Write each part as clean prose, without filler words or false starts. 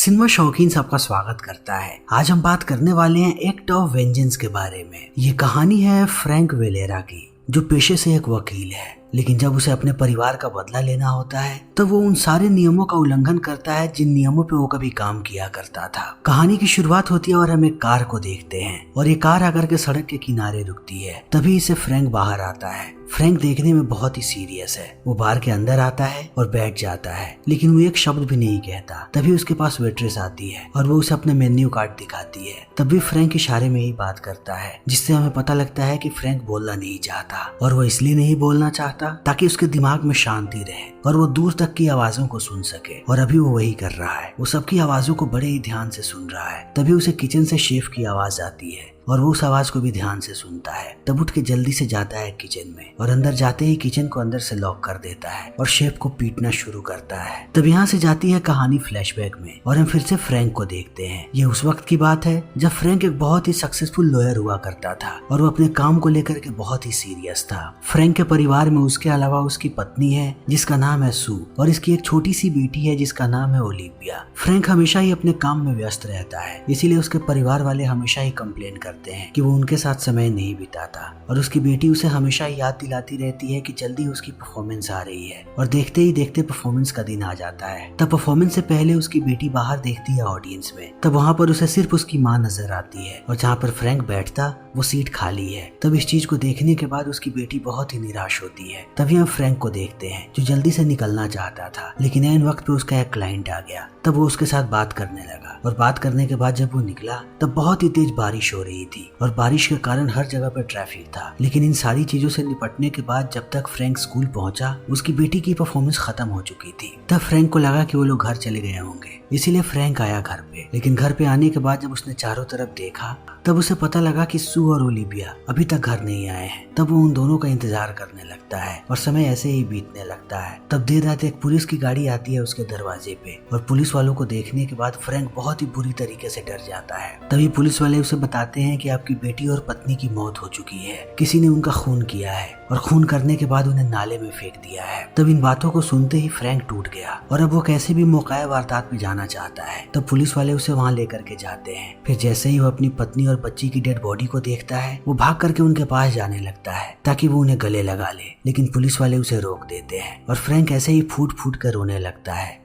Cinema शौकीन सबका स्वागत करता है। आज हम बात करने वाले हैं एक्ट ऑफ वेंजेंस के बारे में। ये कहानी है फ्रैंक वेलेरा की, जो पेशे से एक वकील है, लेकिन जब उसे अपने परिवार का बदला लेना होता है तो वो उन सारे नियमों का उल्लंघन करता है जिन नियमों पे वो कभी काम किया करता था। कहानी की शुरुआत होती है और हम एक कार को देखते हैं और ये कार आकर के सड़क के किनारे रुकती है। तभी इसे फ्रैंक बाहर आता है। फ्रैंक देखने में बहुत ही सीरियस है। वो बार के अंदर आता है और बैठ जाता है, लेकिन वो एक शब्द भी नहीं कहता। तभी उसके पास वेट्रेस आती है और वो उसे अपने मेन्यू कार्ड दिखाती है। तभी फ्रैंक इशारे में ही बात करता है, जिससे हमें पता लगता है कि फ्रैंक बोलना नहीं चाहता और वो इसलिए नहीं बोलना चाहता ताकि उसके दिमाग में शांति रहे और वो दूर तक की आवाजों को सुन सके। और अभी वो वही कर रहा है। वो सबकी आवाजों को बड़े ही ध्यान से सुन रहा है। तभी उसे किचन से शेफ की आवाज आती है और वो उस आवाज को भी ध्यान से सुनता है। तब उठ के जल्दी से जाता है किचन में और अंदर जाते ही किचन को अंदर से लॉक कर देता है और शेफ को पीटना शुरू करता है। तब यहाँ से जाती है कहानी फ्लैशबैक में और हम फिर से फ्रैंक को देखते हैं। ये उस वक्त की बात है जब फ्रैंक एक बहुत ही सक्सेसफुल लॉयर हुआ करता था और वो अपने काम को लेकर के बहुत ही सीरियस था। फ्रैंक के परिवार में उसके अलावा उसकी पत्नी है जिसका नाम है सू और इसकी एक छोटी सी बेटी है जिसका नाम है ओलिविया। फ्रैंक हमेशा ही अपने काम में व्यस्त रहता है, इसीलिए उसके परिवार वाले हमेशा ही कंप्लेन करते हैं कि वो उनके साथ समय नहीं बिताता और उसकी बेटी उसे हमेशा याद दिलाती रहती है कि जल्दी उसकी परफॉर्मेंस आ रही है। और देखते ही देखते परफॉर्मेंस का दिन आ जाता है। तब परफॉर्मेंस से पहले उसकी बेटी बाहर देखती है ऑडियंस में। तब वहाँ पर उसे सिर्फ उसकी माँ नजर आती है और जहाँ पर फ्रैंक बैठता वो सीट खाली है। तब इस चीज को देखने के बाद उसकी बेटी बहुत ही निराश होती है। तभी हम फ्रैंक को देखते हैं जो जल्दी से निकलना चाहता था, लेकिन ऐन वक्त पे उसका एक क्लाइंट आ गया। तब वो उसके साथ बात करने लगा और बात करने के बाद जब वो निकला तब बहुत ही तेज बारिश हो रही थी और बारिश के कारण हर जगह पर ट्रैफिक था। लेकिन इन सारी चीजों से निपटने के बाद जब तक फ्रैंक स्कूल पहुंचा उसकी बेटी की परफॉर्मेंस खत्म हो चुकी थी। तब फ्रैंक को लगा कि वो लोग घर चले गए होंगे, इसीलिए फ्रैंक आया घर पे। लेकिन घर पे आने के बाद जब उसने चारों तरफ देखा तब उसे पता लगा कि सू और ओलिविया अभी तक घर नहीं आए हैं। तब वो उन दोनों का इंतजार करने लगता है और समय ऐसे ही बीतने लगता है। तब देर रात एक पुलिस की गाड़ी आती है उसके दरवाजे पे और पुलिस वालों को देखने के बाद फ्रैंक बहुत ही बुरी तरीके से डर जाता है। तभी पुलिस वाले उसे बताते हैं कि आपकी बेटी और पत्नी की मौत हो चुकी है, किसी ने उनका खून किया है और खून करने के बाद उन्हें नाले में फेंक दिया है। तब इन बातों को सुनते ही फ्रैंक टूट गया और अब वो कैसे भी मौका वारदात में जाना चाहता है। तब पुलिस वाले उसे वहाँ लेकर के जाते हैं। फिर जैसे ही वो अपनी पत्नी और बच्ची की डेड बॉडी को देखता है वो भाग करके उनके पास जाने लगता है ताकि वो उन्हें गले लगा ले, लेकिन पुलिस वाले उसे रोक देते हैं और फ्रैंक ऐसे ही फूट फूट कर रोने लगता है।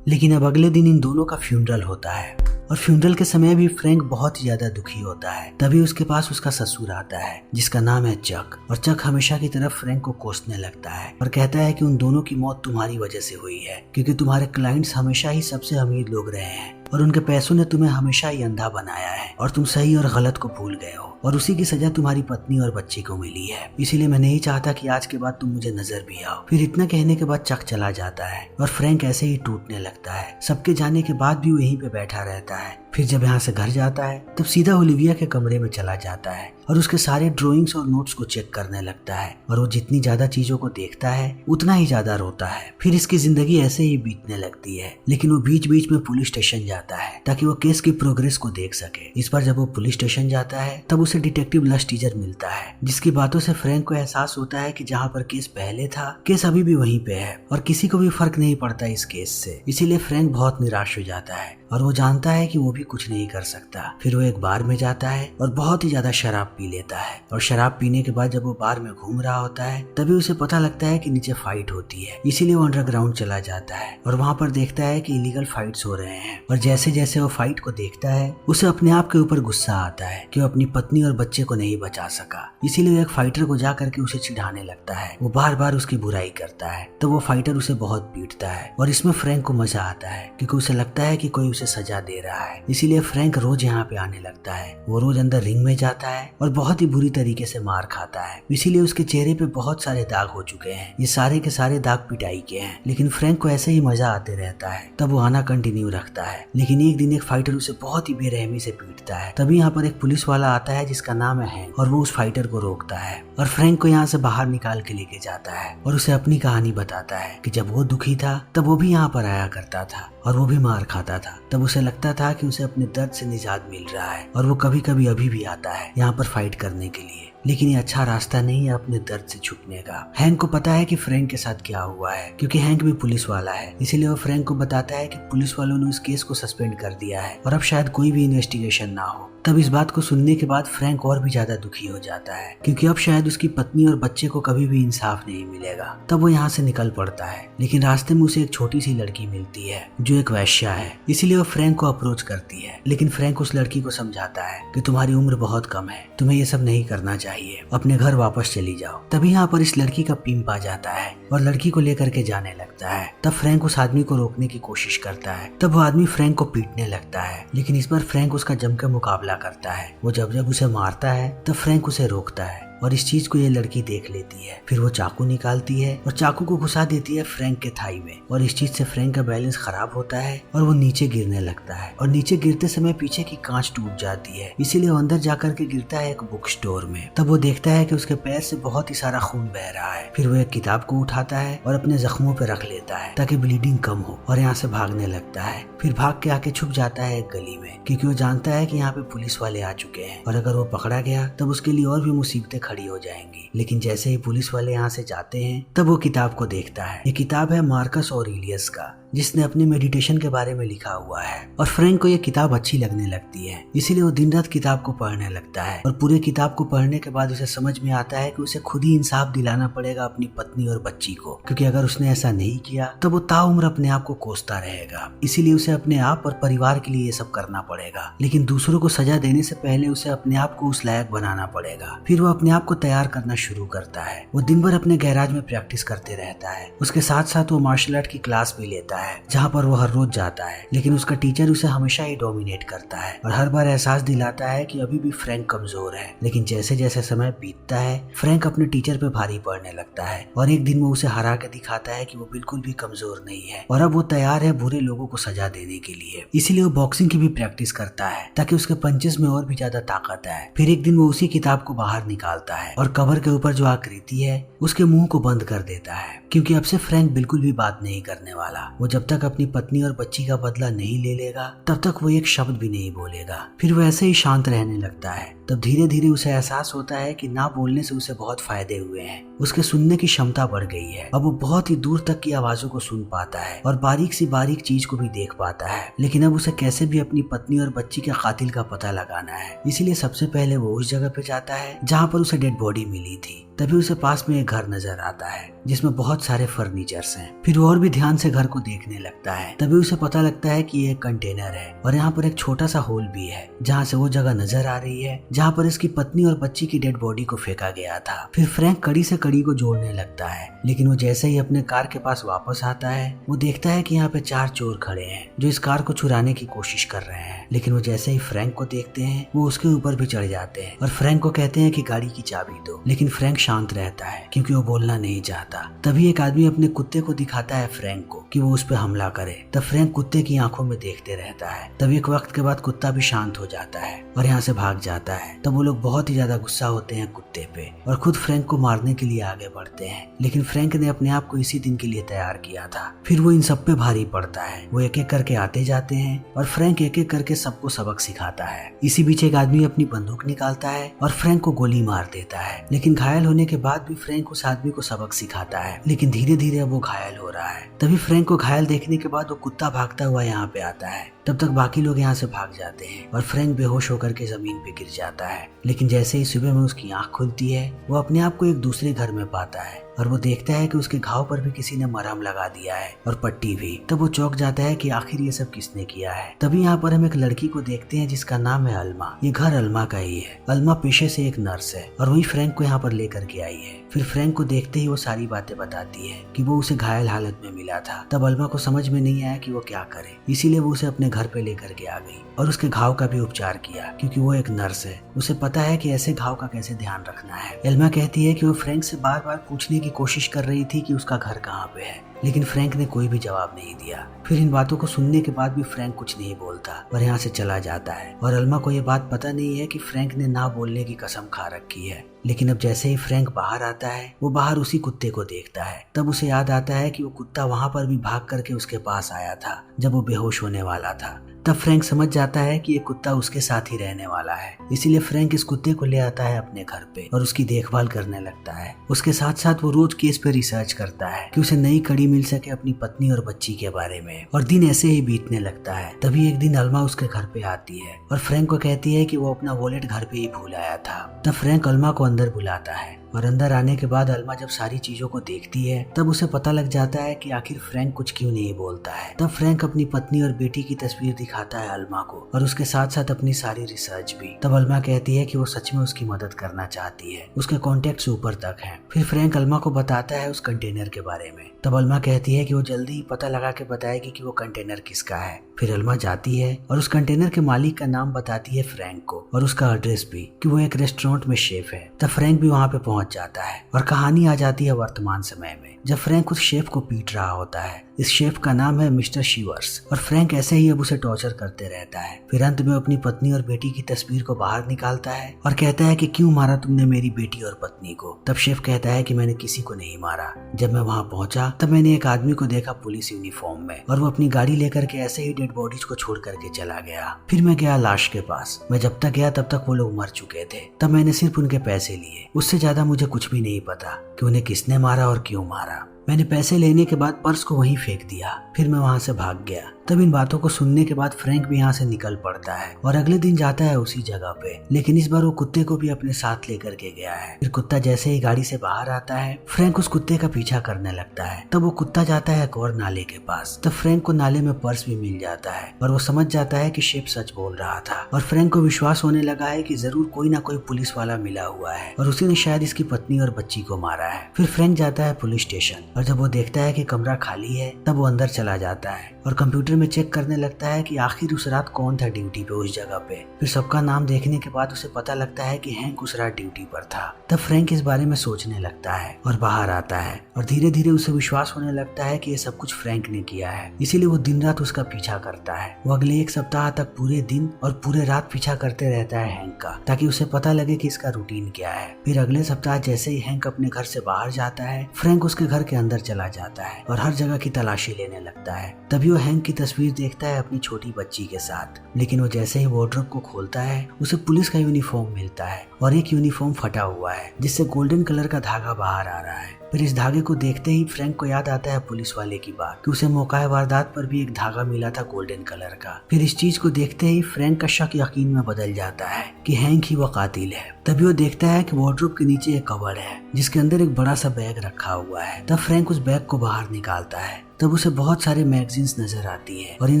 लेकिन अब अगले दिन इन दोनों का फ्यूनरल होता है और फ्यूनरल के समय भी फ्रैंक बहुत ही ज्यादा दुखी होता है। तभी उसके पास उसका ससुर आता है जिसका नाम है चक और चक हमेशा की तरफ फ्रैंक को कोसने लगता है और कहता है कि उन दोनों की मौत तुम्हारी वजह से हुई है, क्योंकि तुम्हारे क्लाइंट्स हमेशा ही सबसे अमीर लोग रहे हैं और उनके पैसों ने तुम्हें हमेशा ही अंधा बनाया है और तुम सही और गलत को भूल गए हो और उसी की सजा तुम्हारी पत्नी और बच्ची को मिली है। इसीलिए मैं नहीं चाहता कि आज के बाद तुम मुझे नजर भी आओ। फिर इतना कहने के बाद चक चला जाता है और फ्रैंक ऐसे ही टूटने लगता है। सबके जाने के बाद भी वो यहीं पे बैठा रहता है। फिर जब यहाँ से घर जाता है तब सीधा ओलिविया के कमरे में चला जाता है और उसके सारे ड्राइंग्स और नोट्स को चेक करने लगता है और वो जितनी ज्यादा चीजों को देखता है उतना ही ज्यादा रोता है। फिर इसकी जिंदगी ऐसे ही बीतने लगती है, लेकिन वो बीच बीच में पुलिस स्टेशन जाता है ताकि वो केस की प्रोग्रेस को देख सके। इस बार जब वो पुलिस स्टेशन जाता है तब उसे डिटेक्टिव लश टीजर मिलता है, जिसकी बातों से फ्रैंक को एहसास होता है कि जहाँ पर केस पहले था केस अभी भी वहीं पे है और किसी को भी फर्क नहीं पड़ता इस केस से। इसीलिए फ्रैंक बहुत निराश हो जाता है और वो जानता है कि वो भी कुछ नहीं कर सकता। फिर वो एक बार में जाता है और बहुत ही ज्यादा शराब पी लेता है और शराब पीने के बाद जब वो बार में घूम रहा होता है तभी उसे पता लगता है कि नीचे फाइट होती है। इसीलिए वो अंडरग्राउंड चला जाता है और वहाँ पर देखता है कि इलीगल फाइट्स हो रहे हैं और जैसे जैसे वो फाइट को देखता है उसे अपने आप के ऊपर गुस्सा आता है कि वो अपनी पत्नी और बच्चे को नहीं बचा सका। इसीलिए वो एक फाइटर को जा करके उसे चिढ़ाने लगता है। वो बार बार उसकी बुराई करता है तो वो फाइटर उसे बहुत पीटता है और इसमें फ्रैंक को मजा आता है क्योंकि उसे लगता है कि कोई उसे सजा दे रहा है। इसीलिए फ्रैंक रोज यहाँ पे आने लगता है। वो रोज अंदर रिंग में जाता है और बहुत ही बुरी तरीके से मार खाता है। इसीलिए उसके चेहरे पे बहुत सारे दाग हो चुके हैं। ये सारे के सारे दाग पिटाई के हैं, लेकिन फ्रैंक को ऐसे ही मजा आते रहता है। तब वो आना कंटिन्यू रखता है। लेकिन एक दिन एक फाइटर उसे बहुत ही बेरहमी से पीटता है। तभी यहाँ पर एक पुलिस वाला आता है जिसका नाम है हैंक और वो उस फाइटर को रोकता है और फ्रैंक को यहाँ से बाहर निकाल के लेके जाता है और उसे अपनी कहानी बताता है कि जब वो दुखी था तब वो भी यहाँ पर आया करता था और वो भी मार खाता था। तब उसे लगता था कि उसे अपने दर्द से निजात मिल रहा है और वो कभी कभी अभी भी आता है यहाँ पर फाइट करने के लिए। लेकिन ये अच्छा रास्ता नहीं है अपने दर्द से छुपने का। हैंक को पता है कि फ्रैंक के साथ क्या हुआ है, क्योंकि हैंक भी पुलिस वाला है, इसीलिए वो फ्रैंक को बताता है कि पुलिस वालों ने उस केस को सस्पेंड कर दिया है और अब शायद कोई भी इन्वेस्टिगेशन ना हो। तब इस बात को सुनने के बाद फ्रैंक और भी ज्यादा दुखी हो जाता है, क्योंकि अब शायद उसकी पत्नी और बच्चे को कभी भी इंसाफ नहीं मिलेगा। तब वो यहाँ से निकल पड़ता है, लेकिन रास्ते में उसे एक छोटी सी लड़की मिलती है जो एक वैश्या है, इसीलिए वो फ्रैंक को अप्रोच करती है। लेकिन फ्रैंक उस लड़की को समझाता है कि तुम्हारी उम्र बहुत कम है, तुम्हें ये सब नहीं करना चाहिए, अपने घर वापस चली जाओ। तभी यहाँ पर इस लड़की का पिंप आ जाता है और लड़की को लेकर के जाने लगता है। तब फ्रैंक उस आदमी को रोकने की कोशिश करता है। तब वो आदमी फ्रैंक को पीटने लगता है, लेकिन इस बार फ्रैंक उसका जम के मुकाबला करता है। वो जब उसे मारता है तब फ्रैंक उसे रोकता है और इस चीज को ये लड़की देख लेती है। फिर वो चाकू निकालती है और चाकू को घुसा देती है फ्रैंक के थाई में, और इस चीज से फ्रैंक का बैलेंस खराब होता है और वो नीचे गिरने लगता है। और नीचे गिरते समय पीछे की कांच टूट जाती है, इसीलिए वो अंदर जाकर के गिरता है एक बुक स्टोर में। तब वो देखता है कि उसके पैर से बहुत ही सारा खून बह रहा है। फिर वो एक किताब को उठाता है और अपने जख्मों पे रख लेता है ताकि ब्लीडिंग कम हो, और यहाँ से भागने लगता है। फिर भाग के आके छुप जाता है एक गली में, क्योंकि वो जानता है कि यहाँ पे पुलिस वाले आ चुके हैं और अगर वो पकड़ा गया तब उसके लिए और भी मुसीबतें खड़ी हो जाएंगी। लेकिन जैसे ही पुलिस वाले यहाँ से जाते हैं तब वो किताब को देखता है। ये किताब है मार्कस ऑरेलियस का, जिसने अपने मेडिटेशन के बारे में लिखा हुआ है, और फ्रैंक को ये किताब अच्छी लगने लगती है, इसीलिए वो दिन रात किताब को पढ़ने लगता है। और पूरे किताब को पढ़ने के बाद उसे समझ में आता है कि उसे खुद ही इंसाफ दिलाना पड़ेगा अपनी पत्नी और बच्ची को, क्योंकि अगर उसने ऐसा नहीं किया तो वो ताउम्र अपने आप को कोसता रहेगा। इसीलिए उसे अपने आप और परिवार के लिए ये सब करना पड़ेगा, लेकिन दूसरों को सजा देने से पहले उसे अपने आप को उस लायक बनाना पड़ेगा। फिर वो अपने आप को तैयार करना शुरू करता है। वो दिन भर अपने गैराज में प्रैक्टिस करते रहता है। उसके साथ साथ वो मार्शल आर्ट की क्लास भी लेता है, जहाँ पर वो हर रोज जाता है। लेकिन उसका टीचर उसे हमेशा ही डोमिनेट करता है और हर बार एहसास दिलाता है कि अभी भी फ्रैंक कमजोर है। लेकिन जैसे जैसे समय बीतता है फ्रैंक अपने टीचर पे भारी पड़ने लगता है, और एक दिन वो उसे हरा के दिखाता है कि वो बिल्कुल भी कमजोर नहीं है और अब वो तैयार है बुरे लोगों को सजा देने के लिए। इसीलिए वो बॉक्सिंग की भी प्रैक्टिस करता है ताकि उसके पंचेस में और भी ज्यादा ताकत आए। फिर एक दिन वो उसी किताब को बाहर निकालता है और कवर के ऊपर जो आकृति है उसके मुंह को बंद कर देता है, क्योंकि अब से फ्रैंक बिल्कुल भी बात नहीं करने वाला। वो जब तक अपनी पत्नी और बच्ची का बदला नहीं ले लेगा तब तक वो एक शब्द भी नहीं बोलेगा। फिर वो ऐसे ही शांत रहने लगता है। तब धीरे धीरे उसे एहसास होता है कि ना बोलने से उसे बहुत फायदे हुए हैं। उसके सुनने की क्षमता बढ़ गई है। अब वो बहुत ही दूर तक की आवाजों को सुन पाता है और बारीक सी बारीक चीज को भी देख पाता है। लेकिन अब उसे कैसे भी अपनी पत्नी और बच्ची के कातिल का पता लगाना है, इसीलिए सबसे पहले वो उस जगह पे जाता है जहाँ पर उसे डेड बॉडी मिली थी। तभी उसे पास में एक घर नजर आता है जिसमें बहुत सारे फर्नीचर्स हैं। फिर वो और भी ध्यान से घर को देखने लगता है। तभी उसे पता लगता है कि ये एक कंटेनर है और यहाँ पर एक छोटा सा होल भी है जहाँ से वो जगह नजर आ रही है जहाँ पर इसकी पत्नी और बच्ची की डेड बॉडी को फेंका गया था। फिर फ्रैंक कड़ी से कड़ी को जोड़ने लगता है, लेकिन वो जैसे ही अपने कार के पास वापस आता है वो देखता है कि यहाँ पे 4 चोर खड़े हैं जो इस कार को चुराने की कोशिश कर रहे हैं। लेकिन वो जैसे ही फ्रैंक को देखते हैं वो उसके ऊपर भी चढ़ जाते हैं और फ्रैंक को कहते हैं कि गाड़ी की चाबी दो। लेकिन फ्रैंक शांत रहता है क्योंकि वो बोलना नहीं चाहता। तभी एक आदमी अपने कुत्ते को दिखाता है फ्रैंक को कि वो उस पर हमला करे। तब फ्रैंक कुत्ते की आंखों में देखते रहता है। तब एक वक्त के बाद कुत्ता भी शांत हो जाता है और यहाँ से भाग जाता है। तब वो लोग बहुत ही ज्यादा गुस्सा होते हैं कुत्ते पे और खुद फ्रैंक को मारने के लिए आगे बढ़ते हैं। लेकिन फ्रैंक ने अपने आप को इसी दिन के लिए तैयार किया था। फिर वो इन सब पे भारी पड़ता है। वो एक एक करके आते जाते हैं और फ्रैंक एक एक करके सबको सबक सिखाता है। इसी बीच एक आदमी अपनी बंदूक निकालता है और फ्रैंक को गोली मार देता है। लेकिन घायल होने के बाद भी फ्रैंक उस आदमी को सबक सिखाता है, लेकिन धीरे धीरे वो घायल हो रहा है। तभी फ्रैंक को घायल देखने के बाद वो कुत्ता भागता हुआ यहाँ पे आता है। तब तक बाकी लोग यहाँ से भाग जाते हैं और फ्रैंक बेहोश होकर के जमीन पे गिर जाता है। लेकिन जैसे ही सुबह में उसकी आंख खुलती है वो अपने आप को एक दूसरे घर में पाता है और वो देखता है कि उसके घाव पर भी किसी ने मरहम लगा दिया है और पट्टी भी। तब वो चौंक जाता है कि आखिर ये सब किसने किया है। तभी यहाँ पर हम एक लड़की को देखते हैं जिसका नाम है अल्मा। ये घर अल्मा का ही है। अल्मा पेशे से एक नर्स है और वही फ्रैंक को यहाँ पर लेकर के आई है। फिर फ्रैंक को देखते ही वो सारी बातें बताती है कि वो उसे घायल हालत में मिला था। तब अल्मा को समझ में नहीं आया कि वो क्या करे, इसीलिए वो उसे अपने घर पे लेकर के आ गई और उसके घाव का भी उपचार किया, क्योंकि वो एक नर्स है। उसे पता है कि ऐसे घाव का कैसे ध्यान रखना है। अल्मा कहती है कि वो फ्रैंक से बार बार पूछने की कोशिश कर रही थी कि उसका घर कहाँ पे है, लेकिन फ्रैंक ने कोई भी जवाब नहीं दिया। फिर इन बातों को सुनने के बाद भी फ्रैंक कुछ नहीं बोलता और यहाँ से चला जाता है। और अल्मा को ये बात पता नहीं है कि फ्रैंक ने ना बोलने की कसम खा रखी है। लेकिन अब जैसे ही फ्रैंक बाहर आता है वो बाहर उसी कुत्ते को देखता है। तब उसे याद आता है कि वो कुत्ता वहां पर भी भाग करके उसके पास आया था जब वो बेहोश होने वाला था। तब फ्रैंक समझ जाता है कि ये कुत्ता उसके साथ ही रहने वाला है, इसीलिए फ्रैंक इस कुत्ते को ले आता है अपने घर पे और उसकी देखभाल करने लगता है। उसके साथ साथ वो रोज केस पे रिसर्च करता है कि उसे नई कड़ी मिल सके अपनी पत्नी और बच्ची के बारे में, और दिन ऐसे ही बीतने लगता है। तभी एक दिन अल्मा उसके घर पे आती है और फ्रैंक को कहती है कि वो अपना वॉलेट घर पे ही भूल आया था। तब फ्रैंक अल्मा को अंदर बुलाता है और अंदर आने के बाद अल्मा जब सारी चीजों को देखती है तब उसे पता लग जाता है कि आखिर फ्रैंक कुछ क्यों नहीं बोलता है। तब फ्रैंक अपनी पत्नी और बेटी की तस्वीर दिखाता है अल्मा को और उसके साथ साथ अपनी सारी रिसर्च भी। तब अल्मा कहती है कि वो सच में उसकी मदद करना चाहती है, उसके कॉन्टेक्ट्स ऊपर तक हैं। फिर फ्रैंक अल्मा को बताता है उस कंटेनर के बारे में। तब अल्मा कहती है कि वो जल्दी ही पता लगा के बताएगी कि वो कंटेनर किसका है। फिर अल्मा जाती है और उस कंटेनर के मालिक का नाम बताती है फ्रैंक को और उसका एड्रेस भी कि वो एक रेस्टोरेंट में शेफ है। तब फ्रैंक भी वहाँ पे पहुंच जाता है और कहानी आ जाती है वर्तमान समय में, जब फ्रैंक उस शेफ को पीट रहा होता है। इस शेफ का नाम है मिस्टर शिवर्स और फ्रैंक ऐसे ही अब उसे टॉर्चर करते रहता है। फिर अंत में अपनी पत्नी और बेटी की तस्वीर को बाहर निकालता है और कहता है कि क्यों मारा तुमने मेरी बेटी और पत्नी को। तब शेफ कहता है कि मैंने किसी को नहीं मारा। जब मैं वहाँ पहुंचा तब मैंने एक आदमी को देखा पुलिस यूनिफॉर्म में और वो अपनी गाड़ी लेकर के ऐसे ही डेड बॉडीज को छोड़ करके चला गया। फिर मैं गया लाश के पास। मैं जब तक गया तब तक वो लोग मर चुके थे। तब मैंने सिर्फ उनके पैसे लिए, उससे ज्यादा मुझे कुछ भी नहीं पता कि उन्हें किसने मारा और क्यों मारा। मैंने पैसे लेने के बाद पर्स को वहीं फेंक दिया। फिर मैं वहां से भाग गया। तब इन बातों को सुनने के बाद फ्रैंक भी यहाँ से निकल पड़ता है और अगले दिन जाता है उसी जगह पे, लेकिन इस बार वो कुत्ते को भी अपने साथ लेकर के गया है। फिर कुत्ता जैसे ही गाड़ी से बाहर आता है फ्रैंक उस कुत्ते का पीछा करने लगता है। तब वो कुत्ता जाता है एक और नाले के पास। तब फ्रैंक को नाले में पर्स भी मिल जाता है और वो समझ जाता है कि शेफ सच बोल रहा था और फ्रैंक को विश्वास होने लगा है कि जरूर कोई ना कोई पुलिस वाला मिला हुआ है और उसी ने शायद इसकी पत्नी और बच्ची को मारा है। फिर फ्रैंक जाता है पुलिस स्टेशन और जब वो देखता है कि कमरा खाली है तब वो अंदर चला जाता है और कंप्यूटर में चेक करने लगता है कि आखिर उस रात कौन था ड्यूटी पे उस जगह पे। फिर सबका नाम देखने के बाद उसे पता लगता है कि हैंक उस रात ड्यूटी पर था। तब फ्रैंक इस बारे में सोचने लगता है और बाहर आता है और धीरे धीरे उसे विश्वास होने लगता है कि ये सब कुछ फ्रैंक ने किया है, इसीलिए वो दिन रात उसका पीछा करता है। वो अगले एक सप्ताह तक पूरे दिन और पूरे रात पीछा करते रहता है हैंक का, ताकि उसे पता लगे कि इसका रूटीन क्या है। फिर अगले सप्ताह जैसे ही हैंक अपने घर से बाहर जाता है फ्रैंक उसके घर के अंदर चला जाता है और हर जगह की तलाशी लेने लगता है। तभी वो हैंक की तस्वीर देखता है अपनी छोटी बच्ची के साथ, लेकिन वो जैसे ही वार्डरोब को खोलता है उसे पुलिस का यूनिफॉर्म मिलता है और एक यूनिफॉर्म फटा हुआ है जिससे गोल्डन कलर का धागा बाहर आ रहा है। फिर इस धागे को देखते ही फ्रैंक को याद आता है पुलिस वाले की बात कि उसे मौका वारदात पर भी एक धागा मिला था गोल्डन कलर का। फिर इस चीज को देखते ही फ्रैंक का शक यकीन में बदल जाता है कि हैंक ही वो कातिल है। तभी वो देखता है कि वार्डरोब के नीचे एक कबर्ड है जिसके अंदर एक बड़ा सा बैग रखा हुआ है। तब फ्रैंक उस बैग को बाहर निकालता है। तब उसे बहुत सारे मैगजीन्स नजर आती है और इन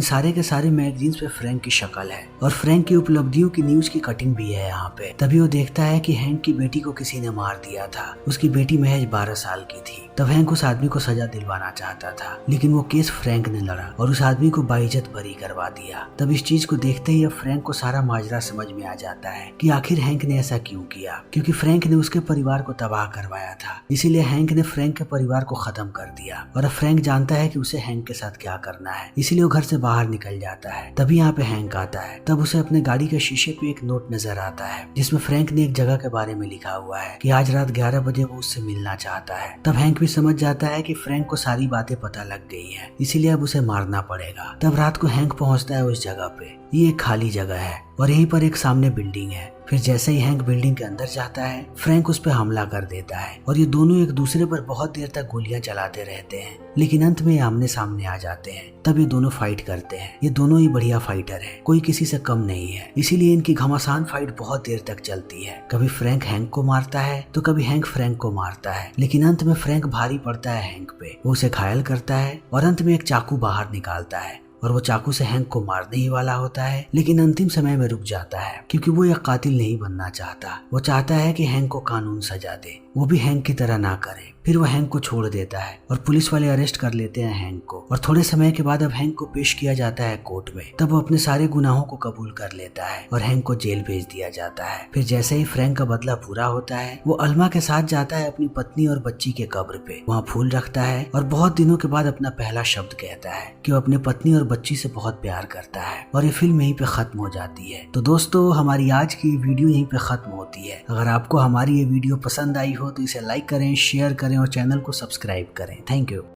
सारे के सारे मैगजीन्स पे फ्रैंक की शक्ल है और फ्रैंक की उपलब्धियों की न्यूज की कटिंग भी है यहाँ पे। तभी वो देखता है कि हैंक की बेटी को किसी ने मार दिया था। उसकी बेटी महज 12 साल की थी। तब हैंक उस आदमी को सजा दिलवाना चाहता था, लेकिन वो केस फ्रैंक ने लड़ा और उस आदमी को बाइज्जत बरी करवा दिया। तब इस चीज को देखते ही अब फ्रैंक को सारा माजरा समझ में आ जाता है कि आखिर हैंक ने ऐसा क्यों किया, क्योंकि फ्रैंक ने उसके परिवार को तबाह करवाया था। इसीलिए हैंक ने फ्रैंक के परिवार को खत्म कर दिया और अब फ्रैंक जानता है कि उसे हैंक के साथ क्या करना है, इसीलिए वो घर से बाहर निकल जाता है। तभी यहाँ पे हैंक आता है। तब उसे अपने गाड़ी के शीशे पे एक नोट नजर आता है जिसमें फ्रैंक ने एक जगह के बारे में लिखा हुआ है कि आज रात 11 बजे वो उससे मिलना चाहता है। तब हैंक भी समझ जाता है कि फ्रैंक को सारी बातें पता लग गई हैं, इसीलिए अब उसे मारना पड़ेगा। तब रात को हैंक पहुंचता है उस जगह पे। ये एक खाली जगह है और यहीं पर एक सामने बिल्डिंग है। फिर जैसे ही हैंक बिल्डिंग के अंदर जाता है फ्रैंक उस पर हमला कर देता है और ये दोनों एक दूसरे पर बहुत देर तक गोलियां चलाते रहते हैं, लेकिन अंत में आमने सामने आ जाते हैं। तब ये दोनों फाइट करते हैं। ये दोनों ही बढ़िया फाइटर हैं, कोई किसी से कम नहीं है, इसीलिए इनकी घमासान फाइट बहुत देर तक चलती है। कभी फ्रैंक हैंक को मारता है तो कभी हैंक फ्रैंक को मारता है, लेकिन अंत में फ्रैंक भारी पड़ता है हैंक पे। वो उसे घायल करता है और अंत में एक चाकू बाहर निकालता है और वो चाकू से हैंक को मारने ही वाला होता है, लेकिन अंतिम समय में रुक जाता है क्योंकि वो एक कातिल नहीं बनना चाहता। वो चाहता है कि हैंक को कानून सजा दे, वो भी हैंक की तरह ना करे। फिर वो हैंक को छोड़ देता है और पुलिस वाले अरेस्ट कर लेते हैं हैंक को और थोड़े समय के बाद अब हैंक को पेश किया जाता है कोर्ट में। तब वो अपने सारे गुनाहों को कबूल कर लेता है और हैंक को जेल भेज दिया जाता है। फिर जैसे ही फ्रैंक का बदला पूरा होता है वो अल्मा के साथ जाता है अपनी पत्नी और बच्ची के कब्र पे। वहाँ फूल रखता है और बहुत दिनों के बाद अपना पहला शब्द कहता है कि वो अपने पत्नी और बच्ची से बहुत प्यार करता है और ये फिल्म यहीं पे खत्म हो जाती है। तो दोस्तों हमारी आज की वीडियो यहीं पे खत्म होती है। अगर आपको हमारी ये वीडियो पसंद आई हो तो इसे लाइक करें, शेयर करें और चैनल को सब्सक्राइब करें। Thank you.